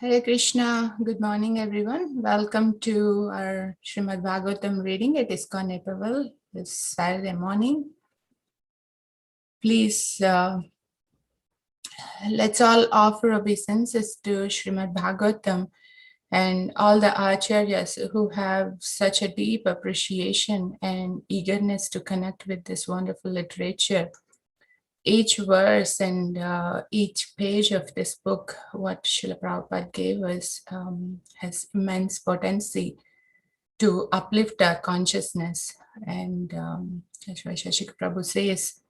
Hare Krishna. Good morning, everyone. Welcome to our Srimad Bhagavatam reading at ISKCON Naperville this Saturday morning. Please, let's all offer obeisances to Srimad Bhagavatam and all the acharyas who have such a deep appreciation and eagerness to connect with this wonderful literature. Each verse and each page of this book, what Srila Prabhupada gave us, has immense potency to uplift our consciousness. And that's why Shashik Prabhu says,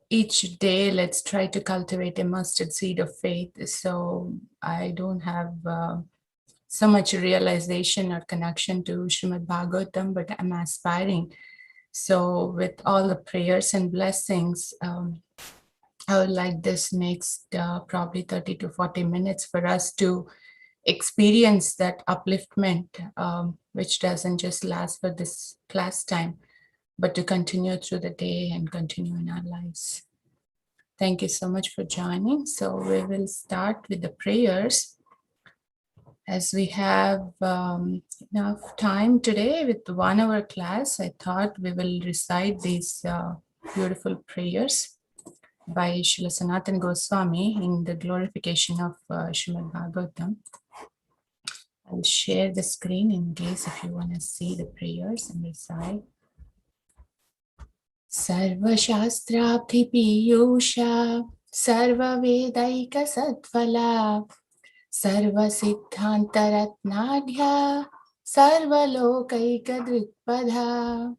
each day let's try to cultivate a mustard seed of faith. So I don't have so much realization or connection to Srimad Bhagavatam, but I'm aspiring. So with all the prayers and blessings, I would like this next probably 30 to 40 minutes for us to experience that upliftment, which doesn't just last for this class time, but to continue through the day and continue in our lives. Thank you so much for joining. So we will start with the prayers. As we have enough time today with 1 hour class, I thought we will recite these beautiful prayers by Srila Sanatana Goswami in the glorification of Srimad Bhagavatam. I'll share the screen in case if you want to see the prayers and recite. Sarva Shastrabdhi Piyusha Sarva Vedaika Satvala Sarva Siddhanta Ratnadhya Sarva Lokaika Drikpadha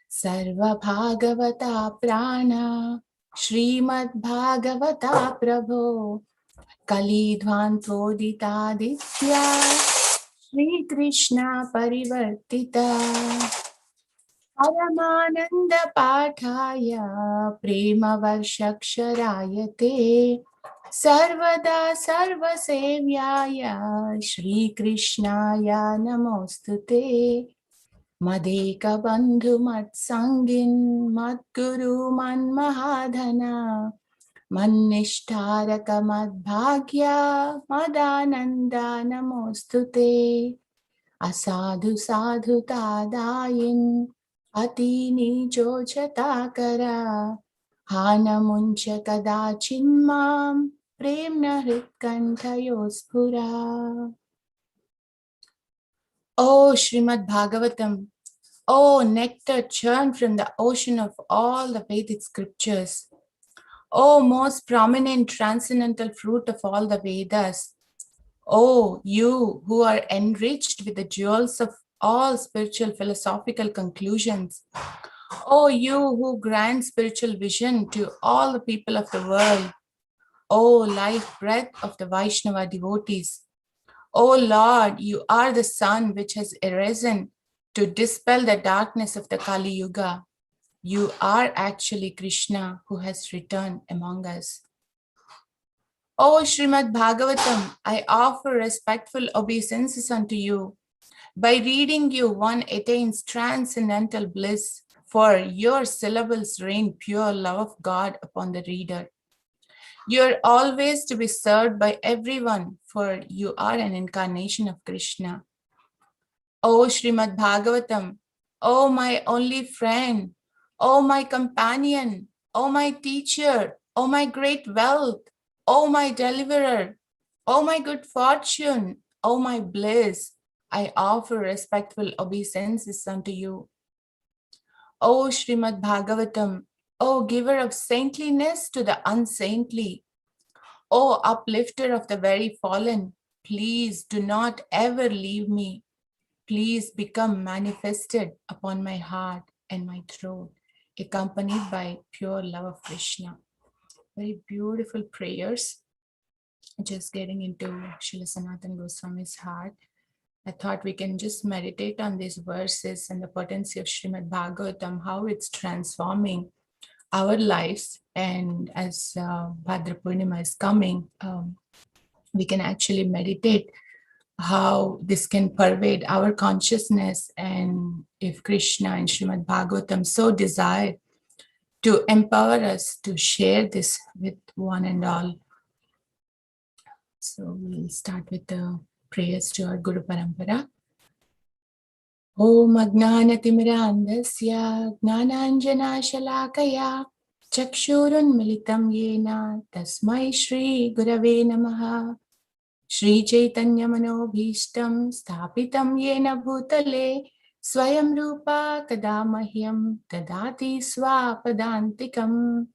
Sarva Bhagavata Prana Srimad Bhagavata Prabho Kali Dhvantodita Ditya Shri Krishna Parivartita Paramananda Pathaya Prema Varshaksharayate Sarvada Sarva Sevyaya Shri Krishnaya Namostute Madeka Bandhu Mat Sangin Mat Guru Man Mahadhana Manishtaraka Mad Bhagya Madananda Namostute Asadhu Sadhu Tadayin Ati Nijo Chatakara Hana Muncha Kadachinmam Premna Hritkanthayospura. O Srimad Bhagavatam, O nectar churned from the ocean of all the Vedic scriptures, O most prominent transcendental fruit of all the Vedas, O you who are enriched with the jewels of all spiritual philosophical conclusions, O you who grant spiritual vision to all the people of the world, O life breath of the Vaishnava devotees, O Lord, you are the sun which has arisen to dispel the darkness of the Kali Yuga. You are actually Krishna who has returned among us. O Srimad Bhagavatam, I offer respectful obeisances unto you. By reading you, one attains transcendental bliss, for your syllables rain pure love of God upon the reader. You are always to be served by everyone, for you are an incarnation of Krishna. O Srimad Bhagavatam, O my only friend, O my companion, O my teacher, O my great wealth, O my deliverer, O my good fortune, O my bliss, I offer respectful obeisances unto you. O Srimad Bhagavatam, O giver of saintliness to the unsaintly, O uplifter of the very fallen, please do not ever leave me. Please become manifested upon my heart and my throat, accompanied by pure love of Krishna. Very beautiful prayers. Just getting into Srila Sanatana Goswami's heart. I thought we can just meditate on these verses and the potency of Srimad Bhagavatam, how it's transforming our lives. And as Bhadra Purnima is coming, we can actually meditate how this can pervade our consciousness, and if Krishna and Srimad Bhagavatam so desire to empower us to share this with one and all. So we'll start with the prayers to our Guru Parampara. Om Ajnanatimmirandasya Gnananjana-shalakaya Chakshurunmilitam Yena Tasmai Shri Gurave Namaha. Shri Chaitanya Manobhishtam Sthapitam Yena Bhutale Swayam Rupa Kadamahyam Tadati Swapadantikam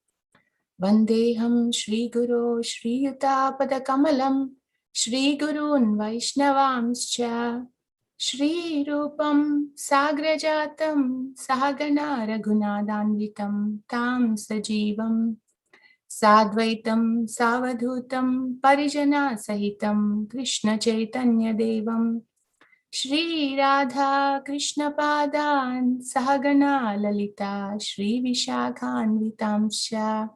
Vandeham Shri Guru Shri Yuta Padakamalam Shri Gurun Vaishnavamscha Shri Rupam Sagrajatam Sahagana Raghunadanvitam Tam Sajivam Sadvaitam Savadhutam Parijana Sahitam Krishna Chaitanya Devam Shri Radha Krishna Padan Sahagana Lalita Shri Vishakhanvitamsha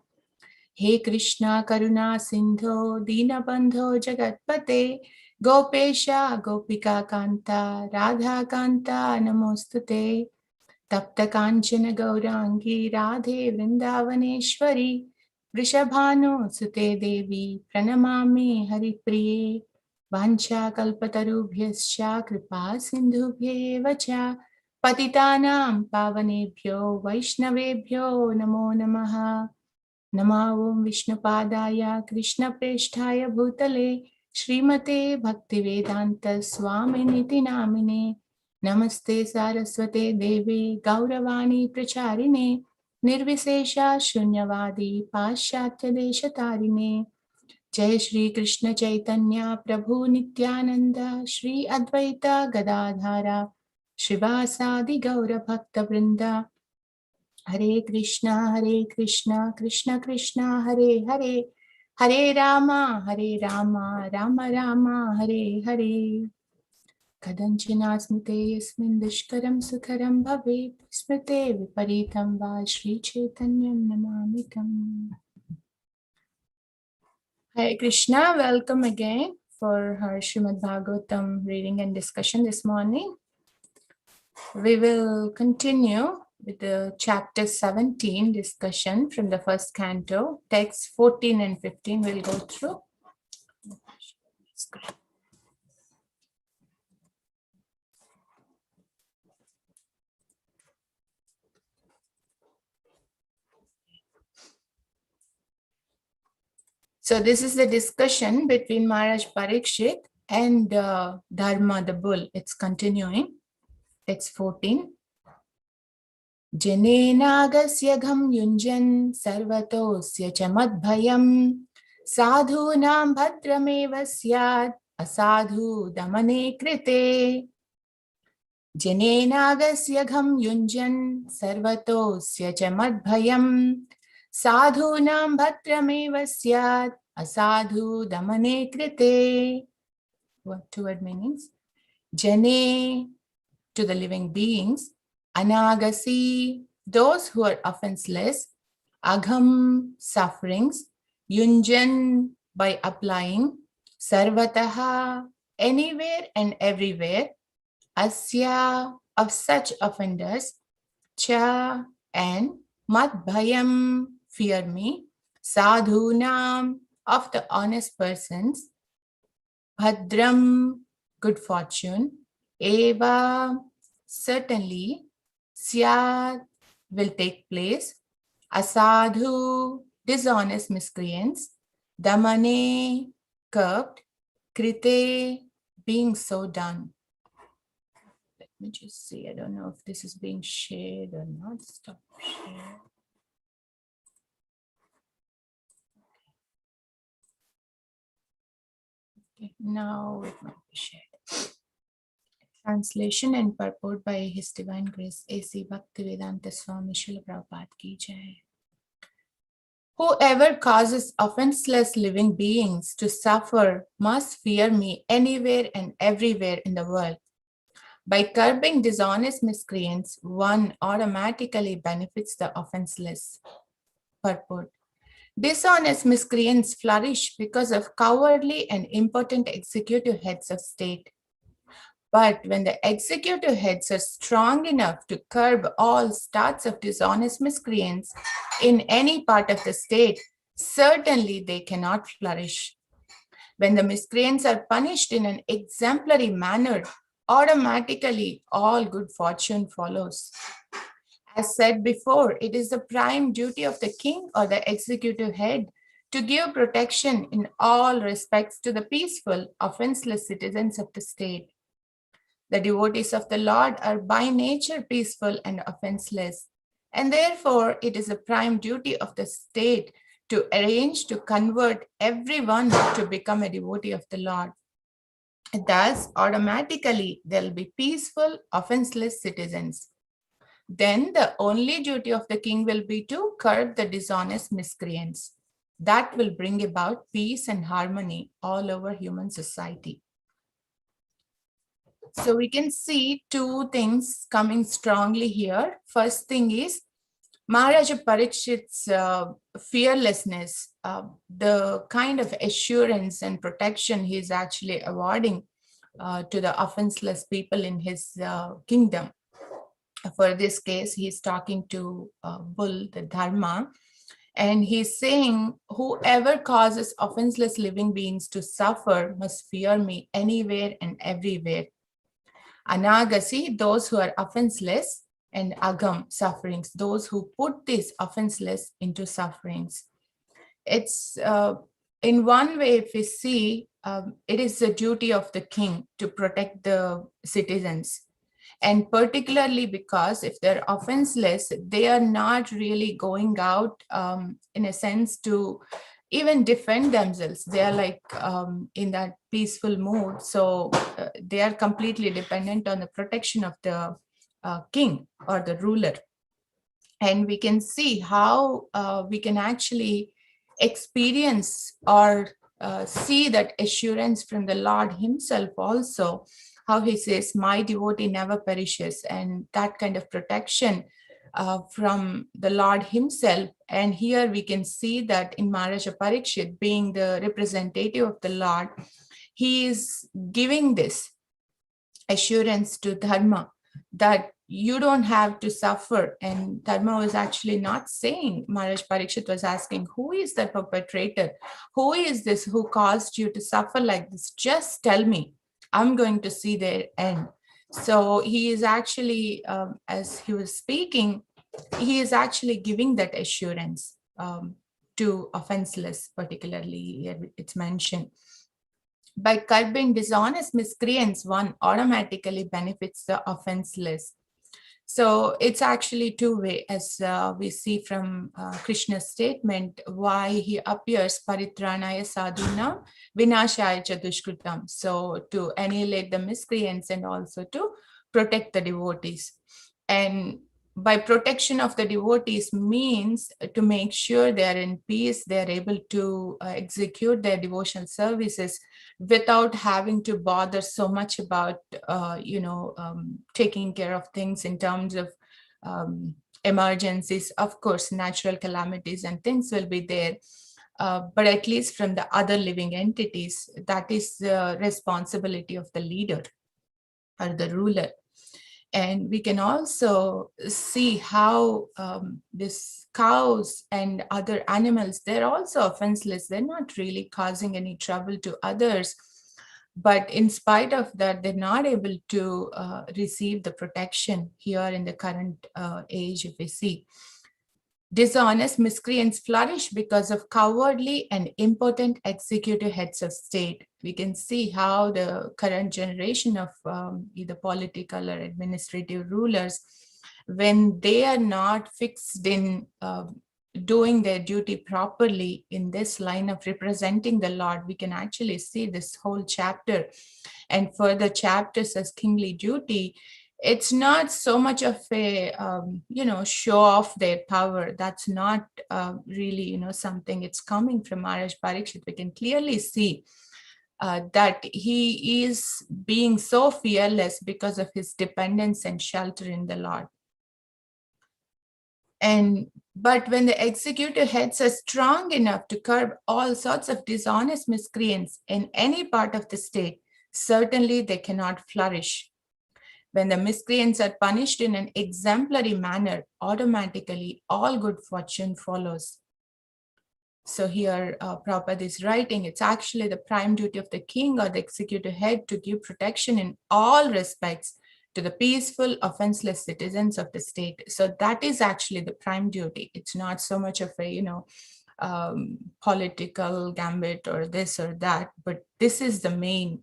He Krishna Karuna Sindho Dinabandho Jagatpate Gopesha Gopika Kanta Radha Kanta Namostute Tapta Kanchana Gaurangi Radhe Vrindavaneshwari Vrishabhanu Sute Devi Pranamami Haripriye Vancha Kalpatarubhyascha Kripa Sindhubhye Vacha Patitanam Pavanebhyo Vaishnavebhyo Namo Namaha Nama Om Vishnupadaya Krishna Presthaya Bhutale Srimate Bhaktivedanta Swami Niti Namine Namaste Saraswate Devi Gauravani Pracharine Nirvisesha Shunyavadi Paschatya Deshatarine Jai Shri Krishna Chaitanya Prabhu Nityananda Shri Advaita Gadadhara Shivasadi Gaura Bhakta Vrinda Hare Krishna, Krishna Krishna, Hare Hare, Hare Rama, Rama Rama, Hare Hare. Kadanchana smite yasmin dishkaram sukharam bhavet smrite viparitam va Shri Chaitanyam namamitam. Hare Krishna, welcome again for our Srimad Bhagavatam reading and discussion this morning. We will continue with the chapter 17 discussion from the first canto. Texts 14 and 15 we'll go through. So this is the discussion between Maharaj Parikshit and Dharma the bull. It's continuing. Text 14. Janenagasya gham yunjan sarvatosya chamadbhayam sadhunam bhadrameva syad asadhu damane krite. Janenagasya gham yunjan sarvatosya chamadbhayam sadhunam bhadrameva syad asadhu damane krite. What two-word meanings? Jane, to the living beings. Anagasi, those who are offenseless. Agham, sufferings. Yunjan, by applying. Sarvataha, anywhere and everywhere. Asya, of such offenders. Cha, and madbhayam, fear me. Sadhunam, of the honest persons. Bhadram, good fortune. Eva, certainly. Syad, will take place. Asadhu, dishonest miscreants. Damane, curbed. Krite, being so done. Let me just see. I don't know if this is being shared or not. Stop share. Okay, now it might be shared. Translation and purport by His Divine Grace A.C. Bhaktivedanta Swami Srila Prabhupada Ki Jai. Whoever causes offenseless living beings to suffer must fear me anywhere and everywhere in the world. By curbing dishonest miscreants, one automatically benefits the offenseless. Purport. Dishonest miscreants flourish because of cowardly and impotent executive heads of state. But when the executive heads are strong enough to curb all starts of dishonest miscreants in any part of the state, certainly they cannot flourish. When the miscreants are punished in an exemplary manner, automatically all good fortune follows. As said before, it is the prime duty of the king or the executive head to give protection in all respects to the peaceful, offenseless citizens of the state. The devotees of the Lord are by nature peaceful and offenseless, and therefore it is a prime duty of the state to arrange to convert everyone to become a devotee of the Lord. Thus, automatically, there will be peaceful, offenseless citizens. Then the only duty of the king will be to curb the dishonest miscreants. That will bring about peace and harmony all over human society. So we can see two things coming strongly here. First thing is Maharaja Parikshit's fearlessness, the kind of assurance and protection he's actually awarding to the offenseless people in his kingdom. For this case, he's talking to Bull, the Dharma, and he's saying, whoever causes offenseless living beings to suffer must fear me anywhere and everywhere. Anagasi, those who are offenseless, and agam, sufferings, those who put these offenseless into sufferings. It's in one way, if we see, it is the duty of the king to protect the citizens. And particularly because if they're offenseless, they are not really going out in a sense to even defend themselves. They are like in that peaceful mood. So they are completely dependent on the protection of the king or the ruler. And we can see how we can actually experience or see that assurance from the Lord himself also, how he says, my devotee never perishes, and that kind of protection from the Lord himself. And here we can see that in Maharaja Parikshit, being the representative of the Lord, he is giving this assurance to Dharma that you don't have to suffer. And Dharma was actually not saying, Maharaj Parikshit was asking, who is the perpetrator? Who is this who caused you to suffer like this? Just tell me, I'm going to see their end. So he is actually, as he was speaking, he is actually giving that assurance to offenseless, particularly it's mentioned. By curbing dishonest miscreants, one automatically benefits the offenseless. So it's actually two-way, as we see from Krishna's statement, why he appears paritranaya sadhuna vinashaya cha dushkritam. So to annihilate the miscreants and also to protect the devotees. And by protection of the devotees means to make sure they are in peace, they are able to execute their devotional services without having to bother so much about, taking care of things in terms of emergencies. Of course, natural calamities and things will be there. But at least from the other living entities, that is the responsibility of the leader or the ruler. And we can also see how these cows and other animals, they're also offenseless. They're not really causing any trouble to others. But in spite of that, they're not able to receive the protection here in the current age, if we see. Dishonest miscreants flourish because of cowardly and impotent executive heads of state. We can see how the current generation of either political or administrative rulers, when they are not fixed in doing their duty properly in this line of representing the Lord, we can actually see this whole chapter and further chapters as kingly duty. It's not so much of a, show off their power. That's not really, something. It's coming from Maharaj Parikshit. We can clearly see that he is being so fearless because of his dependence and shelter in the Lord. But when the executive heads are strong enough to curb all sorts of dishonest miscreants in any part of the state, certainly they cannot flourish. When the miscreants are punished in an exemplary manner, automatically all good fortune follows. So here Prabhupada is writing, it's actually the prime duty of the king or the executive head to give protection in all respects to the peaceful, offenseless citizens of the state. So that is actually the prime duty. It's not so much of a, political gambit or this or that, but this is the main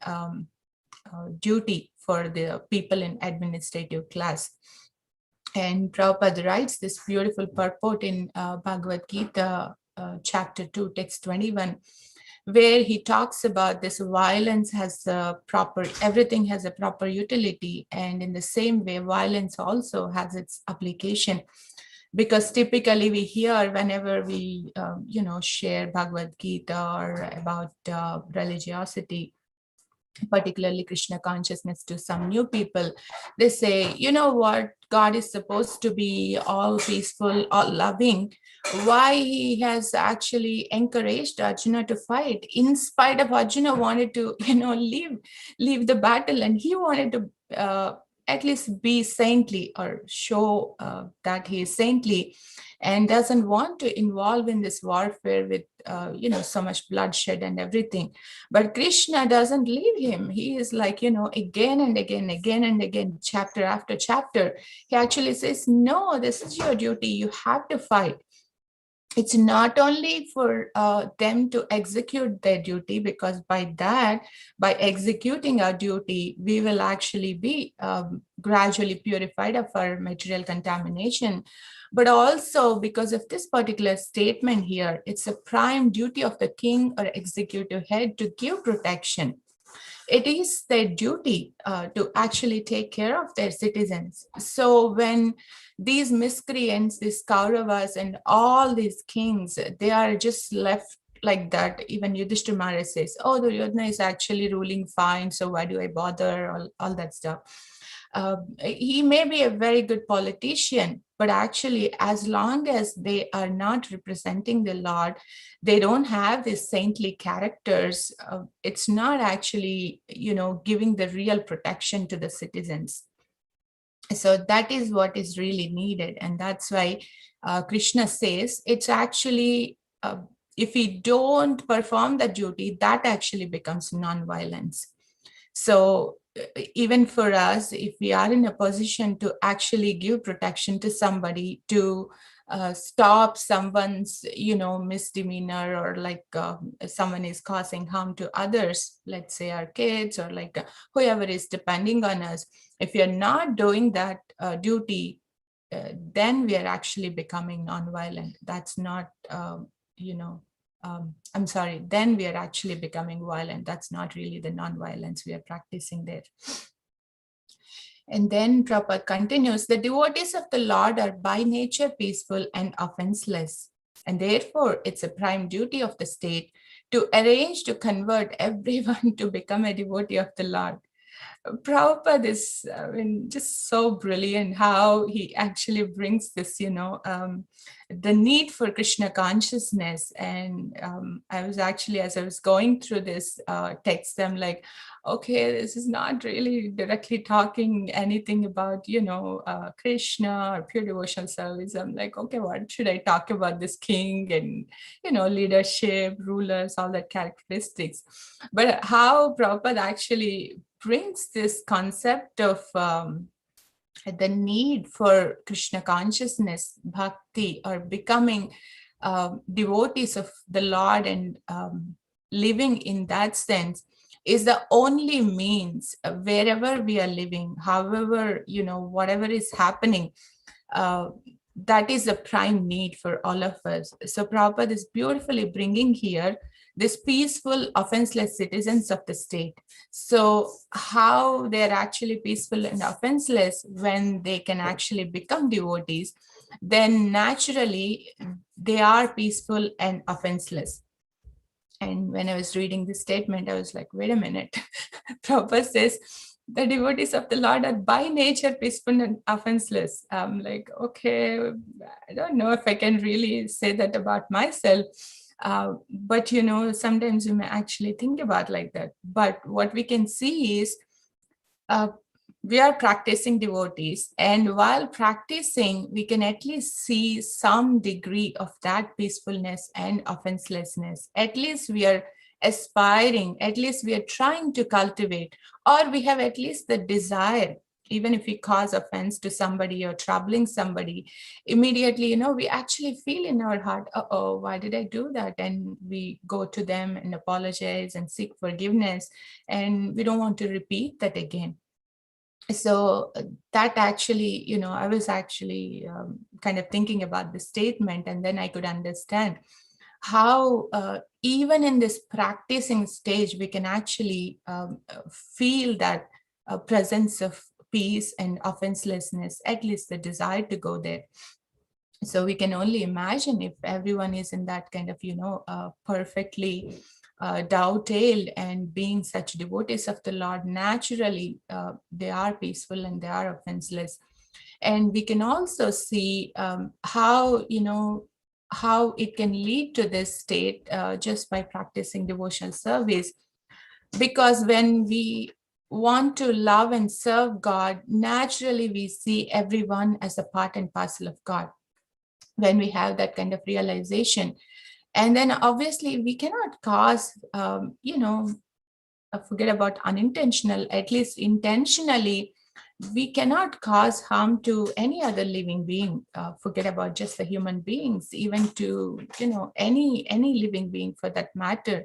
duty for the people in administrative class. And Prabhupada writes this beautiful purport in Bhagavad Gita, chapter 2, text 21, where he talks about this violence has a proper, everything has a proper utility. And in the same way, violence also has its application. Because typically we hear whenever we, share Bhagavad Gita or about religiosity, particularly Krishna consciousness, to some new people, they say, you know what, God is supposed to be all peaceful, all loving. Why he has actually encouraged Arjuna to fight, in spite of Arjuna wanted to, leave the battle, and he wanted to at least be saintly or show that he is saintly, and doesn't want to involve in this warfare with, so much bloodshed and everything. But Krishna doesn't leave him. He is like, again and again, chapter after chapter, he actually says, no, this is your duty. You have to fight. It's not only for them to execute their duty, because by executing our duty, we will actually be gradually purified of our material contamination. But also because of this particular statement here, it's a prime duty of the king or executive head to give protection. It is their duty to actually take care of their citizens. So when these miscreants, these Kauravas and all these kings, they are just left like that. Even Yudhishthira Maharaj says, oh, Duryodhana is actually ruling fine, so why do I bother, all that stuff. He may be a very good politician, but actually, as long as they are not representing the Lord, they don't have these saintly characters. It's not actually, giving the real protection to the citizens. So that is what is really needed. And that's why Krishna says it's actually, if we don't perform the duty, that actually becomes non-violence. So even for us, if we are in a position to actually give protection to somebody, to stop someone's, misdemeanor, or like someone is causing harm to others, let's say our kids, or like whoever is depending on us, if you're not doing that duty, then we are actually becoming nonviolent. That's not, I'm sorry, then we are actually becoming violent. That's not really the non-violence we are practicing there. And then Prabhupada continues, the devotees of the Lord are by nature peaceful and offenseless. And therefore, it's a prime duty of the state to arrange to convert everyone to become a devotee of the Lord. Prabhupada is, just so brilliant how he actually brings this, the need for Krishna consciousness. And I was actually, as I was going through this text, I'm like, okay, this is not really directly talking anything about, Krishna or pure devotional service. I'm like, okay, what should I talk about this king and, leadership, rulers, all that characteristics. But how Prabhupada actually brings this concept of the need for Krishna consciousness, bhakti, or becoming devotees of the Lord, and living in that sense is the only means, wherever we are living, however, whatever is happening, that is a prime need for all of us. So Prabhupada is beautifully bringing here this peaceful, offenseless citizens of the state. So how they're actually peaceful and offenseless when they can actually become devotees, then naturally they are peaceful and offenseless. And when I was reading this statement, I was like, wait a minute. Prabhupada says, the devotees of the Lord are by nature peaceful and offenseless. I'm like, okay, I don't know if I can really say that about myself. But, sometimes you may actually think about like that. But what we can see is we are practicing devotees, and while practicing, we can at least see some degree of that peacefulness and offenselessness. At least we are aspiring, at least we are trying to cultivate, or we have at least the desire. Even if we cause offense to somebody or troubling somebody, immediately, we actually feel in our heart, oh, why did I do that? And we go to them and apologize and seek forgiveness, and we don't want to repeat that again. So that actually, I was actually kind of thinking about the statement, and then I could understand how even in this practicing stage, we can actually feel that presence of peace and offenselessness, at least the desire to go there. So we can only imagine if everyone is in that kind of, perfectly dovetailed and being such devotees of the Lord, naturally they are peaceful and they are offenseless. And we can also see how, how it can lead to this state just by practicing devotional service. Because when we want to love and serve God, naturally we see everyone as a part and parcel of God. When we have that kind of realization, and then obviously we cannot cause forget about unintentional, at least intentionally we cannot cause harm to any other living being. Forget about just the human beings, even to any living being for that matter,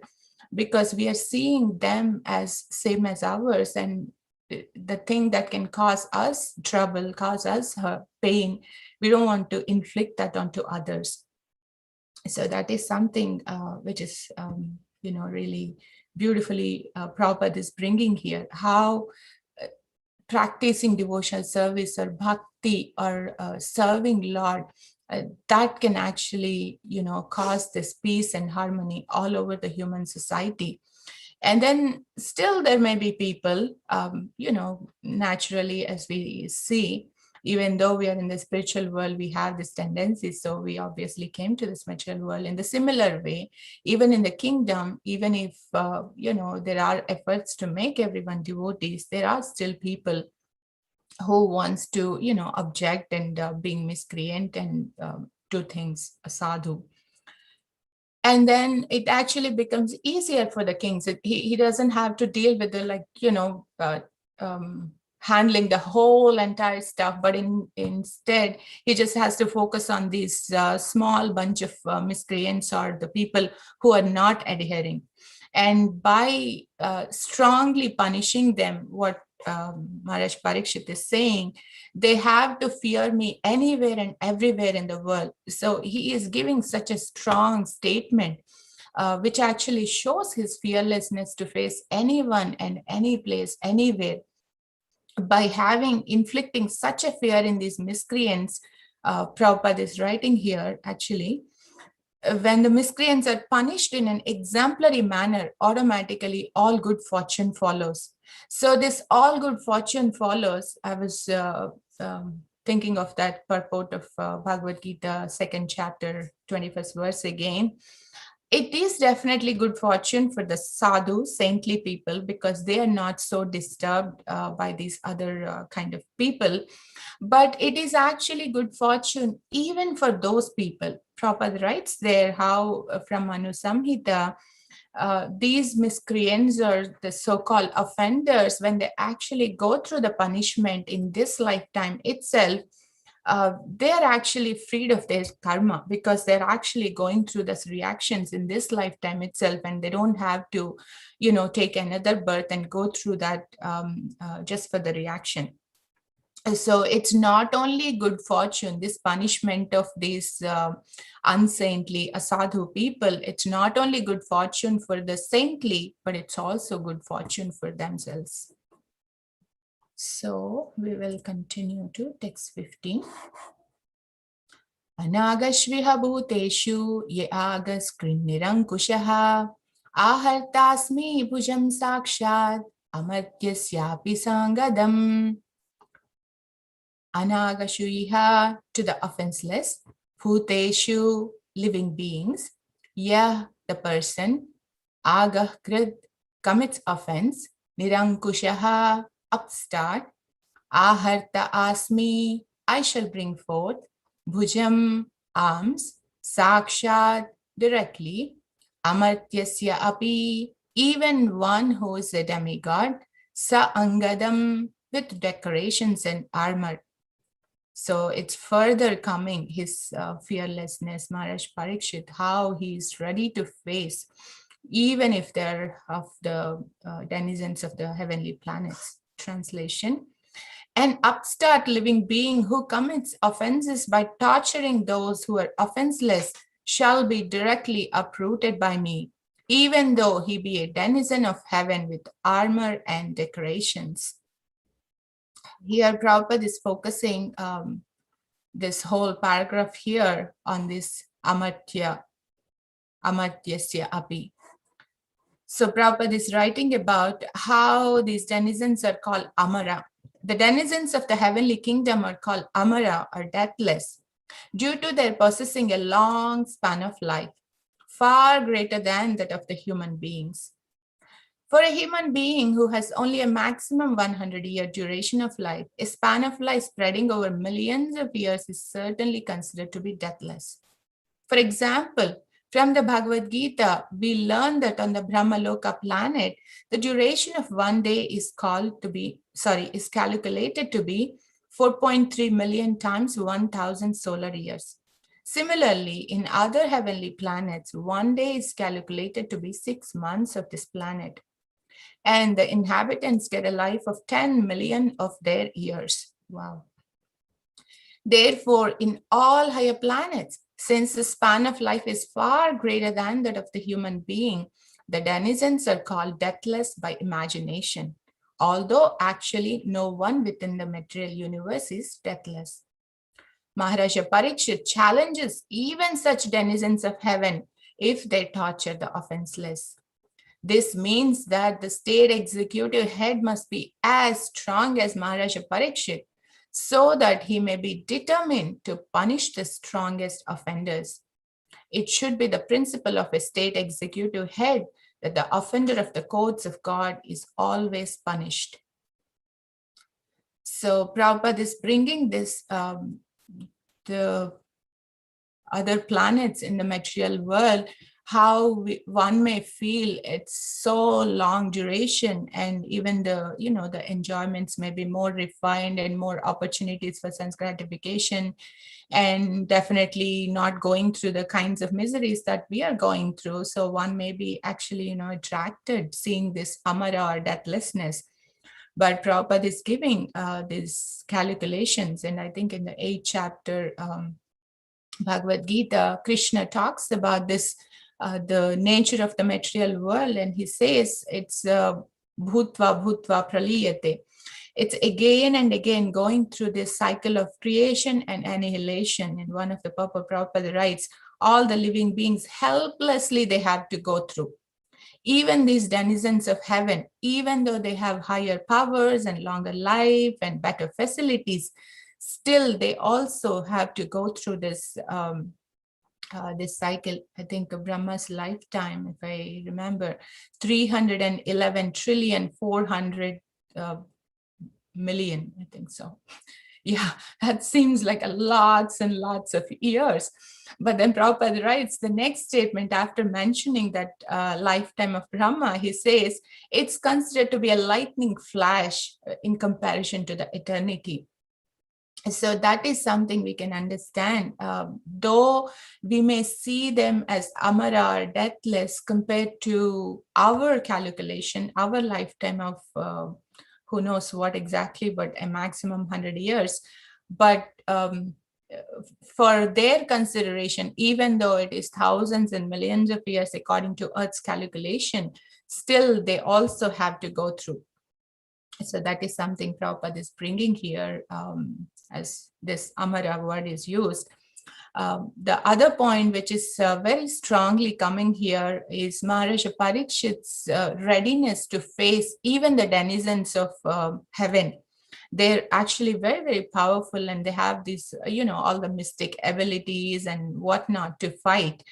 because we are seeing them as same as ours, and the thing that can cause us trouble, cause us pain, we don't want to inflict that onto others. So that is something which is really beautifully Prabhupada is bringing here, how practicing devotional service or bhakti or serving Lord, that can actually cause this peace and harmony all over the human society. And then still there may be people, naturally, as we see, even though we are in the spiritual world, we have this tendency. So we obviously came to the spiritual world in the similar way. Even in the kingdom, even if, there are efforts to make everyone devotees, there are still people who wants to, object and being miscreant and do things sadhu. And then it actually becomes easier for the kings. He doesn't have to deal with the handling the whole entire stuff, but instead he just has to focus on these small bunch of miscreants or the people who are not adhering. And by strongly punishing them, what Maharaj Parikshit is saying, they have to fear me anywhere and everywhere in the world. So he is giving such a strong statement, which actually shows his fearlessness to face anyone and any place, anywhere, by inflicting such a fear in these miscreants. Prabhupada is writing here, actually, when the miscreants are punished in an exemplary manner, automatically all good fortune follows. So this all good fortune follows, I was thinking of that purport of Bhagavad Gita, 2nd chapter, 21st verse again. It is definitely good fortune for the sadhu, saintly people, because they are not so disturbed by these other kind of people. But it is actually good fortune even for those people. Prabhupada writes there how from Manu Samhita, these miscreants or the so-called offenders, when they actually go through the punishment in this lifetime itself, they're actually freed of their karma, because they're actually going through these reactions in this lifetime itself, and they don't have to, take another birth and go through that just for the reaction. So it's not only good fortune, this punishment of these unsaintly asadhu people, it's not only good fortune for the saintly, but it's also good fortune for themselves. So we will continue to text 15. Anagashviha bhuteshu ye agaskrinnirankushaha ahartasmi bhujam sakshat amartyasyapi sangadam. Anagashuiha, to the offenseless, bhuteshu, living beings, yah, the person, agah krit, commits offense, nirankushaha, upstart, Aharta asmi, I shall bring forth. Bhujam, arms. Sakshat, directly. Amartyasya api, even one who is a demigod. Sa angadam, with decorations and armor. So it's further coming, his fearlessness, Maharaj Parikshit, how he is ready to face, even if they're of the denizens of the heavenly planets. Translation: an upstart living being who commits offenses by torturing those who are offenseless shall be directly uprooted by me, even though he be a denizen of heaven with armor and decorations. Here, Prabhupada is focusing this whole paragraph here on this amartyasya api. So Prabhupada is writing about how these denizens are called amara. The denizens of the heavenly kingdom are called amara, or deathless, due to their possessing a long span of life, far greater than that of the human beings. For a human being who has only a maximum 100-year duration of life, a span of life spreading over millions of years is certainly considered to be deathless. For example, from the Bhagavad Gita, we learn that on the Brahmaloka planet, the duration of one day is calculated to be 4.3 million times 1,000 solar years. Similarly, in other heavenly planets, one day is calculated to be 6 months of this planet, and the inhabitants get a life of 10 million of their years. Wow. Therefore, in all higher planets, since the span of life is far greater than that of the human being, the denizens are called deathless by imagination, although actually no one within the material universe is deathless. Maharaja Parikshit challenges even such denizens of heaven if they torture the offenseless. This means that the state executive head must be as strong as Maharaja Parikshit, so that he may be determined to punish the strongest offenders. It should be the principle of a state executive head that the offender of the codes of God is always punished. So Prabhupada is bringing this, the other planets in the material world, how one may feel it's so long duration, and even the the enjoyments may be more refined and more opportunities for sense gratification, and definitely not going through the kinds of miseries that we are going through. So one may be actually attracted seeing this amara or deathlessness. But Prabhupada is giving these calculations, and I think in the 8th chapter Bhagavad Gita, Krishna talks about this, the nature of the material world, and he says it's bhutva bhutva praliyate. It's again and again going through this cycle of creation and annihilation. And one of the Prabhupada writes, all the living beings helplessly they have to go through. Even these denizens of heaven, even though they have higher powers and longer life and better facilities, still they also have to go through this this cycle. I think Brahma's lifetime, if I remember, 311 trillion 400 million, I think so. Yeah, that seems like lots and lots of years. But then Prabhupada writes the next statement after mentioning that lifetime of Brahma, he says, it's considered to be a lightning flash in comparison to the eternity. So that is something we can understand. Though we may see them as amara or deathless compared to our calculation, our lifetime of who knows what exactly, but a maximum 100 years. But for their consideration, even though it is thousands and millions of years according to Earth's calculation, still they also have to go through. So that is something Prabhupada is bringing here as this amara word is used. The other point which is very strongly coming here is Maharaja Parikshit's readiness to face even the denizens of heaven. They're actually very, very powerful, and they have these, all the mystic abilities and whatnot to fight.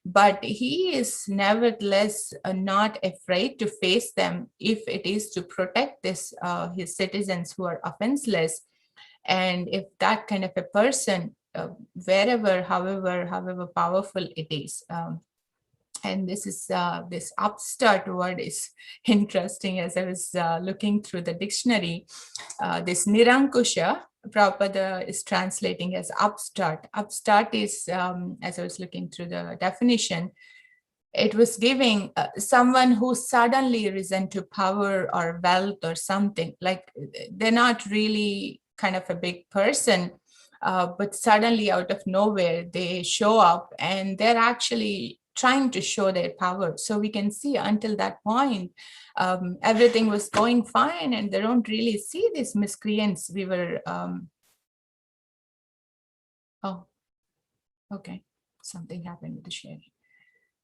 but he is nevertheless not afraid to face them if it is to protect his citizens who are offenseless. And if that kind of a person, wherever, however powerful it is, and this upstart word is interesting. As I was looking through the dictionary, this Nirankusha, Prabhupada is translating as upstart. Upstart is, as I was looking through the definition, it was giving someone who suddenly risen to power or wealth or something. Like they're not really kind of a big person, but suddenly out of nowhere they show up and they're actually trying to show their power. So we can see until that point, everything was going fine, and they don't really see these miscreants. We were, oh, okay, something happened with the sharing.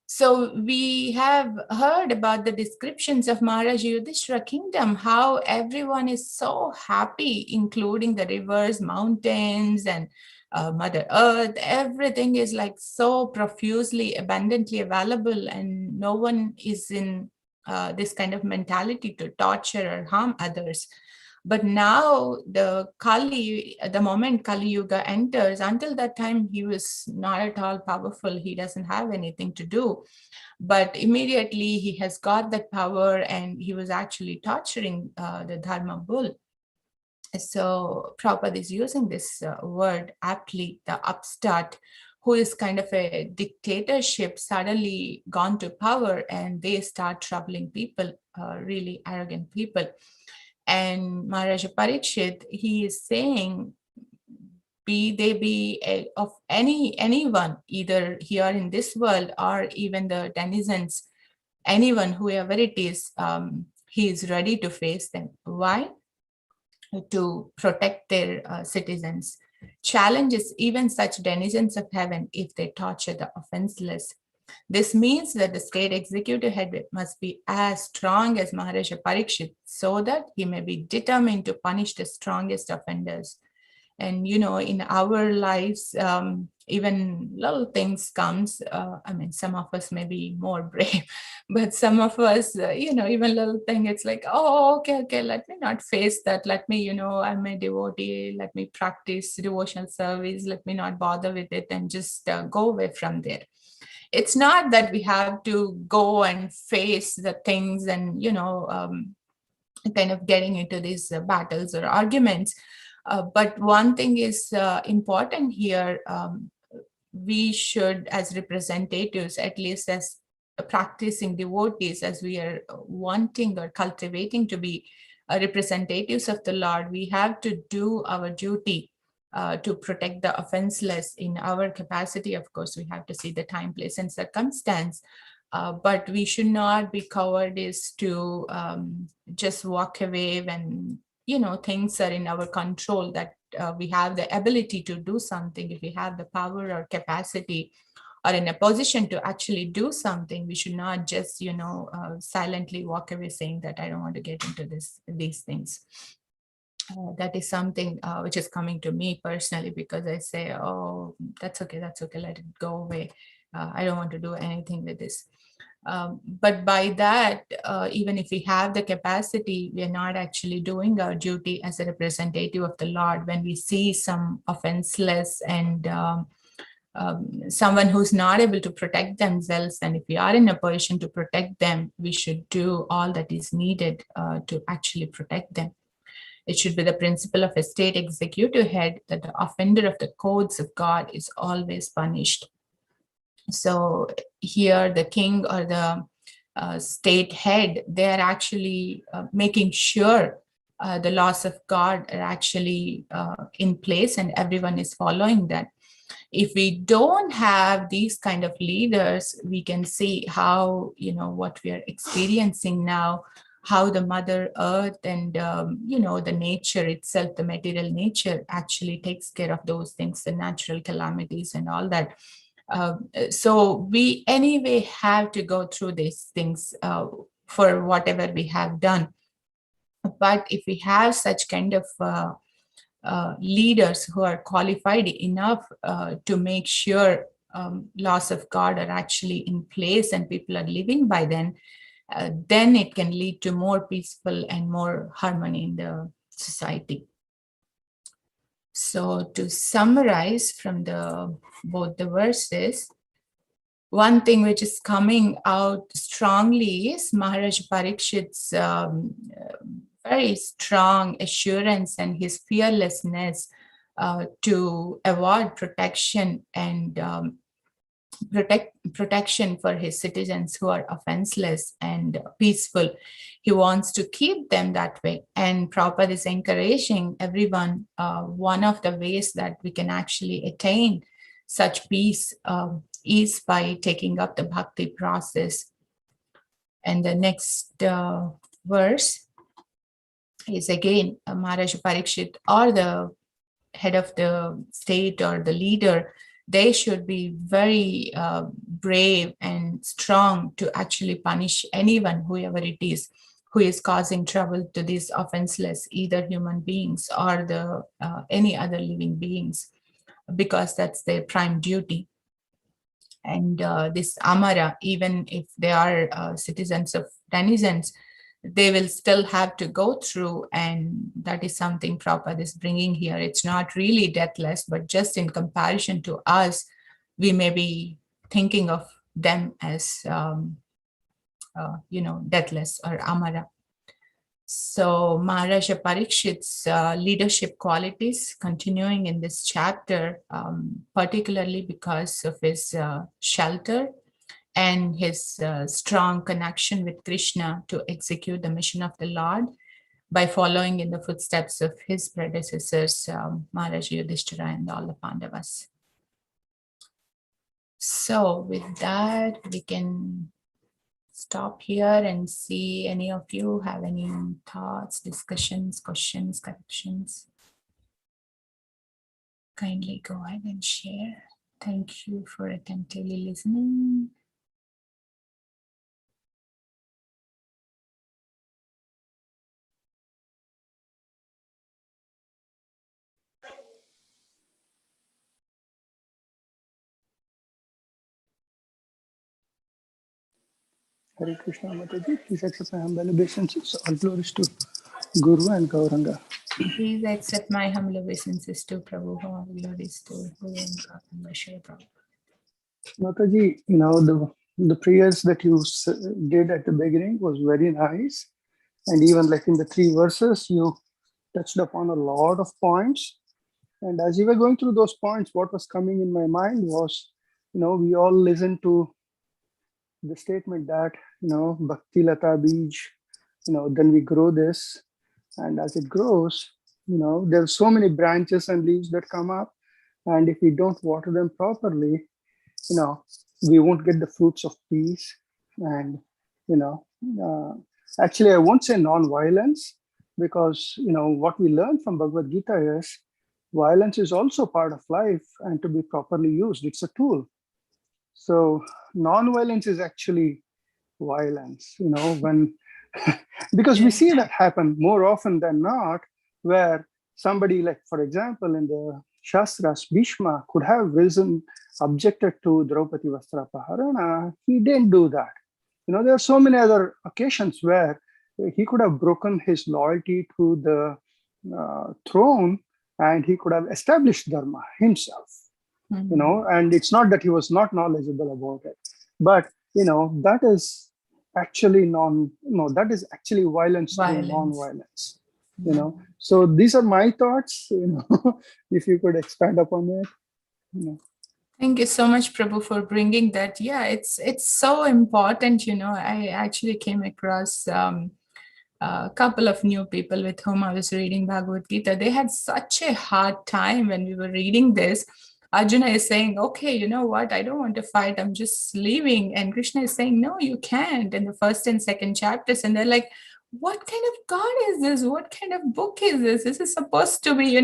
So we have heard about the descriptions of Maharaj Yudhishthira kingdom, how everyone is so happy, including the rivers, mountains, and Mother Earth. Everything is like so profusely, abundantly available, and no one is in this kind of mentality to torture or harm others. But now the moment Kali Yuga enters, until that time, he was not at all powerful. He doesn't have anything to do. But immediately he has got that power, and he was actually torturing the Dharma bull. So Prabhupada is using this word aptly, the upstart, who is kind of a dictatorship, suddenly gone to power, and they start troubling people, really arrogant people. And Maharaja Parikshit, he is saying, of anyone, either here in this world or even the denizens, anyone, whoever it is, he is ready to face them. Why? To protect their citizens. Challenges even such denizens of heaven if they torture the offenseless. This means that the state executive head must be as strong as Maharaja Parikshit, so that he may be determined to punish the strongest offenders. And in our lives, even little things comes. I mean, some of us may be more brave, but some of us, even little thing, it's like, oh, okay, let me not face that. Let me, I'm a devotee, let me practice devotional service, let me not bother with it, and just go away from there. It's not that we have to go and face the things and kind of getting into these battles or arguments. But one thing is important here. We should, as representatives, at least as practicing devotees, as we are wanting or cultivating to be representatives of the Lord, we have to do our duty to protect the offenseless in our capacity. Of course, we have to see the time, place, and circumstance. But we should not be cowardice to just walk away when things are in our control, that we have the ability to do something. If we have the power or capacity or in a position to actually do something, we should not just silently walk away saying that I don't want to get into these things. That is something which is coming to me personally, because I say, oh, that's okay, let it go away. I don't want to do anything with this. But by that, even if we have the capacity, we are not actually doing our duty as a representative of the Lord. When we see some offenseless and someone who's not able to protect themselves, and if we are in a position to protect them, we should do all that is needed to actually protect them. It should be the principle of a state executive head that the offender of the codes of God is always punished. So here the king or the state head, they're actually making sure the laws of God are actually in place and everyone is following that. If we don't have these kind of leaders, we can see how, what we are experiencing now, how the Mother Earth and, the nature itself, the material nature actually takes care of those things, the natural calamities and all that. So we anyway have to go through these things for whatever we have done. But if we have such kind of leaders who are qualified enough to make sure laws of God are actually in place and people are living by them, then it can lead to more peaceful and more harmony in the society. So to summarize from both the verses, one thing which is coming out strongly is Maharaj Parikshit's very strong assurance and his fearlessness to award protection and protection for his citizens who are offenseless and peaceful. He wants to keep them that way. And Prabhupada is encouraging everyone, one of the ways that we can actually attain such peace is by taking up the bhakti process. And the next verse is again Maharaj Parikshit or the head of the state or the leader. They should be very brave and strong to actually punish anyone, whoever it is, who is causing trouble to these offenseless, either human beings or the any other living beings, because that's their prime duty. And this Amara, even if they are citizens of denizens, they will still have to go through, and that is something Prabhupada is bringing here. It's not really deathless, but just in comparison to us, we may be thinking of them as, deathless or Amara. So Maharaja Parikshit's leadership qualities continuing in this chapter, particularly because of his shelter and his strong connection with Krishna to execute the mission of the Lord by following in the footsteps of his predecessors, Maharaja Yudhishthira and all the Pandavas. So with that, we can stop here and see any of you have any thoughts, discussions, questions, corrections. Kindly go ahead and share. Thank you for attentively listening. Hare Krishna, Mataji. Please accept my humble obeisances. All glories to Guru and Gauranga. Please accept my humble obeisances to Prabhu. All glories to Guru and Gauranga. Mataji, the prayers that you did at the beginning was very nice. And even like in the 3 verses, you touched upon a lot of points. And as you were going through those points, what was coming in my mind was, we all listen to the statement that, Bhakti Lata Bij, then we grow this. And as it grows, there are so many branches and leaves that come up. And if we don't water them properly, we won't get the fruits of peace. And, actually, I won't say non-violence, because, what we learn from Bhagavad Gita is violence is also part of life and to be properly used. It's a tool. So non-violence is actually violence, when because we see that happen more often than not, where somebody, like, for example, in the Shastras, Bhishma could have risen, objected to Draupadi Vastrapaharana. He didn't do that. There are so many other occasions where he could have broken his loyalty to the throne, and he could have established Dharma himself. And it's not that he was not knowledgeable about it, but that is actually that is actually violence through non-violence. So these are my thoughts. If you could expand upon it. Thank you so much, Prabhu, for bringing that. Yeah, it's so important. I actually came across a couple of new people with whom I was reading Bhagavad Gita. They had such a hard time when we were reading this. Arjuna is saying, okay, you know what? I don't want to fight. I'm just leaving. And Krishna is saying, no, you can't, in the 1st and 2nd chapters. And they're like, what kind of God is this? What kind of book is this? This is supposed to be,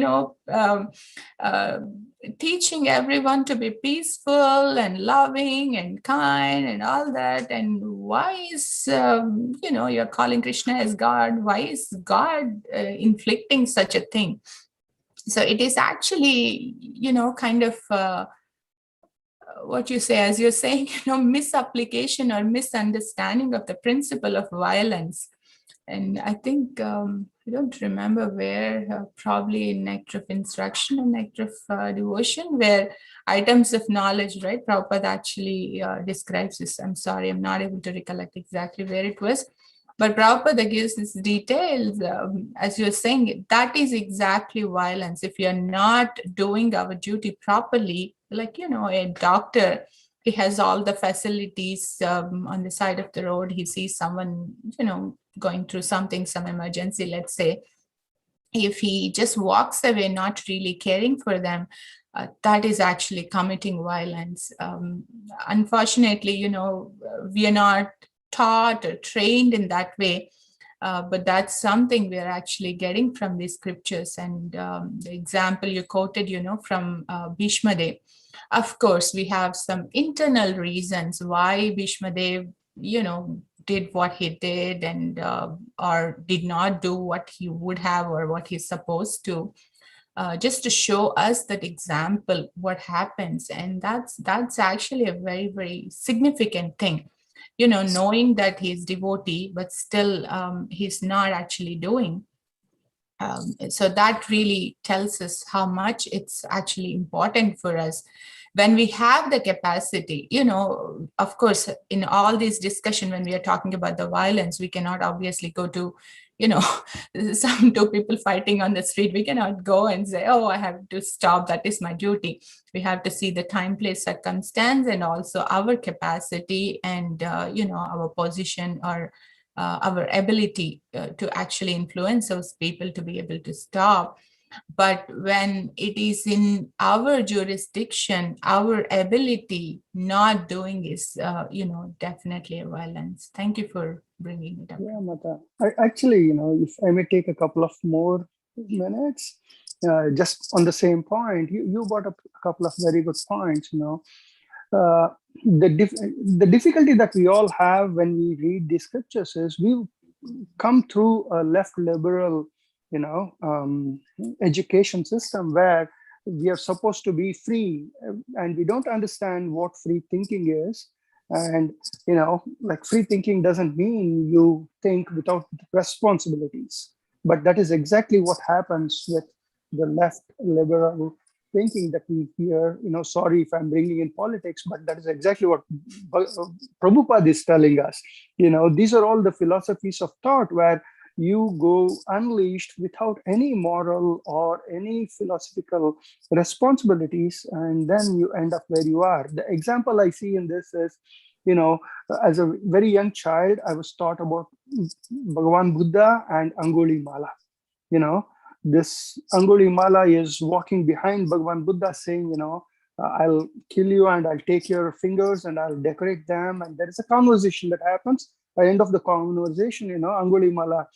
teaching everyone to be peaceful and loving and kind and all that. And why is, you're calling Krishna as God? Why is God inflicting such a thing? So it is actually, kind of what you say, as you're saying, misapplication or misunderstanding of the principle of violence. And I think, I don't remember where, probably in Nectar of Instruction or Nectar of Devotion, where items of knowledge, right? Prabhupada actually describes this. I'm sorry, I'm not able to recollect exactly where it was. But Prabhupada gives these details, as you're saying, that is exactly violence. If you're not doing our duty properly, like, a doctor, he has all the facilities on the side of the road. He sees someone, going through something, some emergency, let's say. If he just walks away, not really caring for them, that is actually committing violence. Unfortunately, we are not taught or trained in that way. But that's something we're actually getting from these scriptures. And the example you quoted, from Bhishma Dev. Of course, we have some internal reasons why Bhishma Dev, did what he did and or did not do what he would have or what he's supposed to. Just to show us that example, what happens. And that's actually a very, very significant thing. Knowing that he's devotee, but still he's not actually doing. So that really tells us how much it's actually important for us when we have the capacity. Of course, in all this discussion, when we are talking about the violence, we cannot obviously go to, some two people fighting on the street. We cannot go and say, oh, I have to stop, that is my duty. We have to see the time, place, circumstance, and also our capacity and, our position or our ability to actually influence those people to be able to stop. But when it is in our jurisdiction, our ability not doing is, definitely a violence. Thank you for bringing it up. Yeah, Mata. Actually, if I may take a couple of more minutes, just on the same point, you brought up a couple of very good points. The difficulty that we all have when we read the scriptures is we come through a left liberal, education system where we are supposed to be free, and we don't understand what free thinking is. And like, free thinking doesn't mean you think without responsibilities, but that is exactly what happens with the left liberal thinking that we hear. Sorry if I'm bringing in politics, but that is exactly what Prabhupada is telling us. These are all the philosophies of thought where you go unleashed without any moral or any philosophical responsibilities, and then you end up where you are. The example I see in this is, as a very young child, I was taught about Bhagavan Buddha and Anguli Mala. This Anguli Mala is walking behind Bhagavan Buddha saying, I'll kill you and I'll take your fingers and I'll decorate them. And there is a conversation that happens. At the end of the conversation, Anguli Mala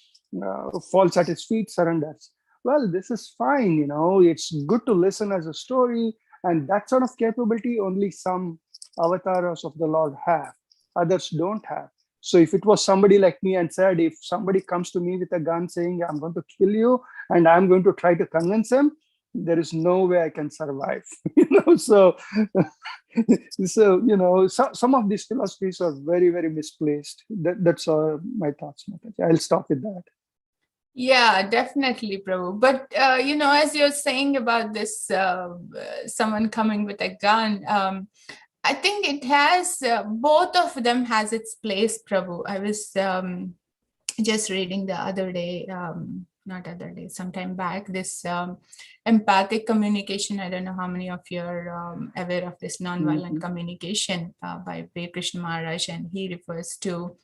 falls at his feet, surrenders. Well, this is fine. It's good to listen as a story. And that sort of capability only some avatars of the Lord have. Others don't have. So if it was somebody like me and said, if somebody comes to me with a gun saying, I'm going to kill you and I'm going to try to convince him, there is no way I can survive. So some of these philosophies are very, very misplaced. That's my thoughts, Mataji. I'll stop with that. Yeah, definitely, Prabhu. But, as you're saying about this, someone coming with a gun, I think it has, both of them has its place, Prabhu. I was just reading the other day, sometime back, this empathic communication. I don't know how many of you are aware of this nonviolent communication by Krishna Maharaj, and he refers to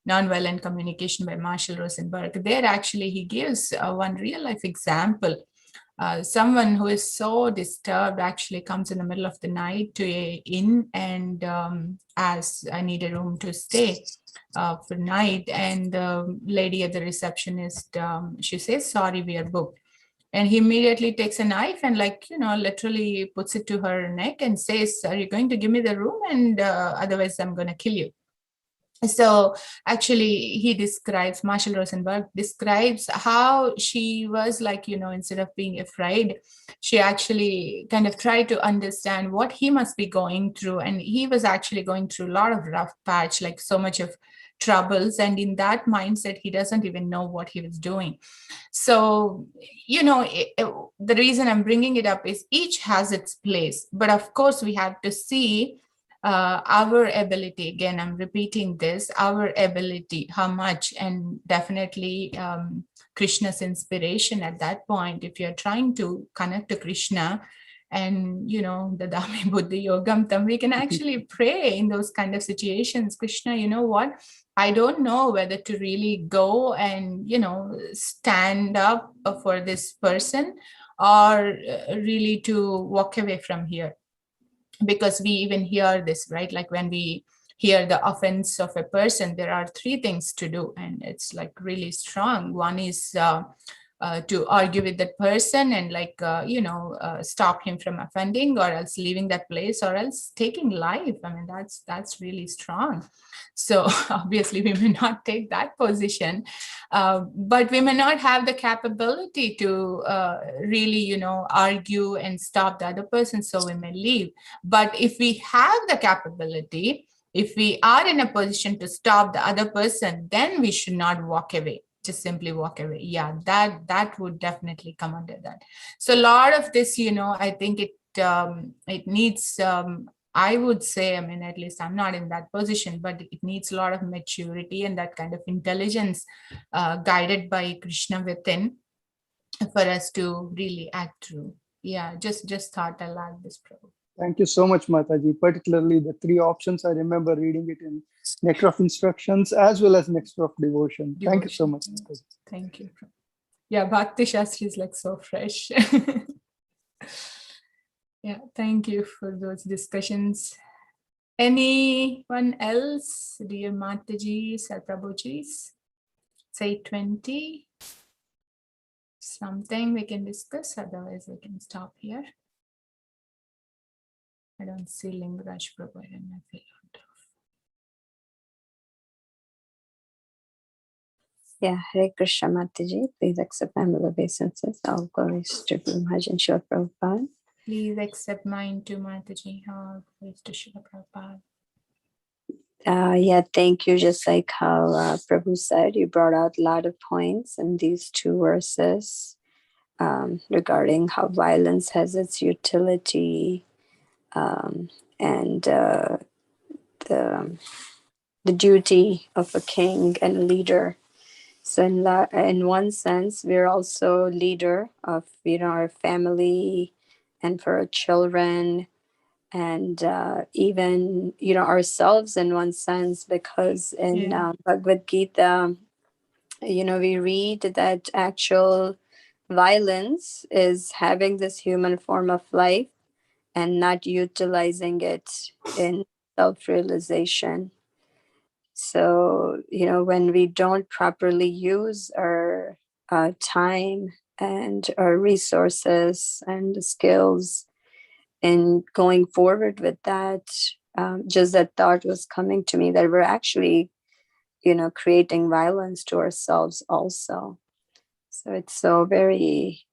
nonviolent communication by Marshall Rosenberg. There actually he gives one real life example. Someone who is so disturbed actually comes in the middle of the night to a inn and asks, I need a room to stay for night. And the lady at the receptionist, she says, sorry, we are booked. And he immediately takes a knife and literally puts it to her neck and says, are you going to give me the room? And otherwise I'm going to kill you. So actually he describes, Marshall Rosenberg describes how she was like, instead of being afraid, she actually kind of tried to understand what he must be going through. And he was actually going through a lot of rough patch, like so much of troubles. And in that mindset, he doesn't even know what he was doing. So, the reason I'm bringing it up is each has its place. But of course, we have to see our ability. Again, I'm repeating this, our ability, how much, and definitely Krishna's inspiration at that point. If you're trying to connect to Krishna, and the Dami Buddhi Yogam Tam, we can actually pray in those kind of situations. Krishna, you know what? I don't know whether to really go and, stand up for this person, or really to walk away from here. Because we even hear this, right? Like when we hear the offense of a person, there are three things to do, and it's like really strong. One is to argue with that person and stop him from offending, or else leaving that place, or else taking life. I mean, that's really strong. So obviously we may not take that position, but we may not have the capability to really argue and stop the other person, so we may leave. But if we have the capability, if we are in a position to stop the other person, then we should not walk away, just simply walk away. Yeah, that would definitely come under that. So a lot of this, I think it needs, I would say, I mean, at least I'm not in that position, but it needs a lot of maturity and that kind of intelligence, guided by Krishna within, for us to really act through. Yeah, just thought I'll add this, Prabhu. Thank you so much, Mataji. Particularly the three options, I remember reading it in Nectar of Instructions as well as Nectar of Devotion. Thank you so much, Mataji. Thank you. Yeah, Bhakti Shastri is like so fresh. Yeah, thank you for those discussions. Anyone else? Dear Matajis or Prabhujis? Say 20. Something we can discuss, otherwise we can stop here. I don't see Lingaraj Prabhu in my field. Yeah, Hare Krishna Mataji, please accept my humble obeisances. All glories to Guru Maharaj and Srila Prabhupada. Please accept mine too, Mataji. All glories to Srila Prabhupada. Yeah, thank you. Just like how Prabhu said, you brought out a lot of points in these two verses regarding how violence has its utility and the duty of a king and a leader. So in one sense, we're also leader of our family and for our children, and even ourselves in one sense, because in Bhagavad Gita, we read that actual violence is having this human form of life and not utilizing it in self-realization. So, when we don't properly use our time and our resources and skills in going forward with that, just that thought was coming to me that we're actually, creating violence to ourselves also. So it's so very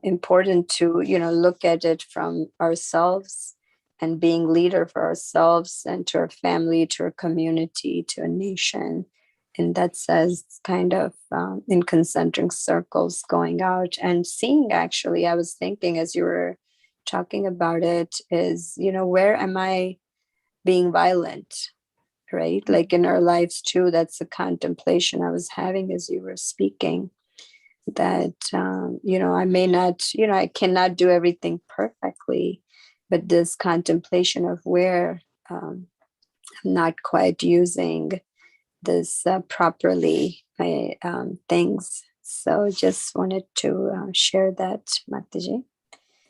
important to, look at it from ourselves and being leader for ourselves and to our family, to our community, to a nation. And that says kind of in concentric circles going out and seeing, actually, I was thinking as you were talking about it is, where am I being violent, right? Like in our lives too, that's the contemplation I was having as you were speaking, that, I may not, I cannot do everything perfectly, but this contemplation of where I'm not quite using this properly, my things. So just wanted to share that, Mataji.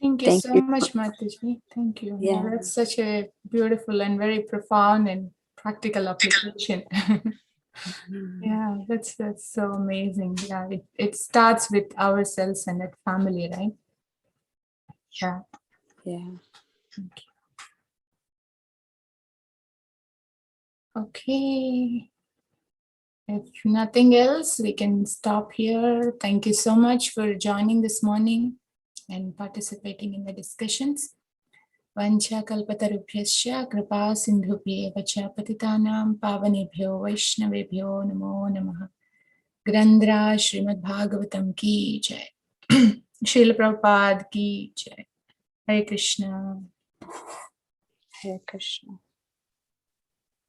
Thank you so much, Mataji. Thank you. Yeah. That's such a beautiful and very profound and practical application. Yeah, that's so amazing. Yeah, it starts with ourselves and that family, right? Yeah. Yeah. Thank you. Okay. If nothing else, we can stop here. Thank you so much for joining this morning and participating in the discussions. Vancha kalpatarubhyascha kripa sindhubhyeva cha patitanam pavanebhyo vaishnavebhyo namo namaha. Grandra Srimad Bhagavatam ki jai. Srila Prabhupada ki jai. Hare Krishna. Hare Krishna.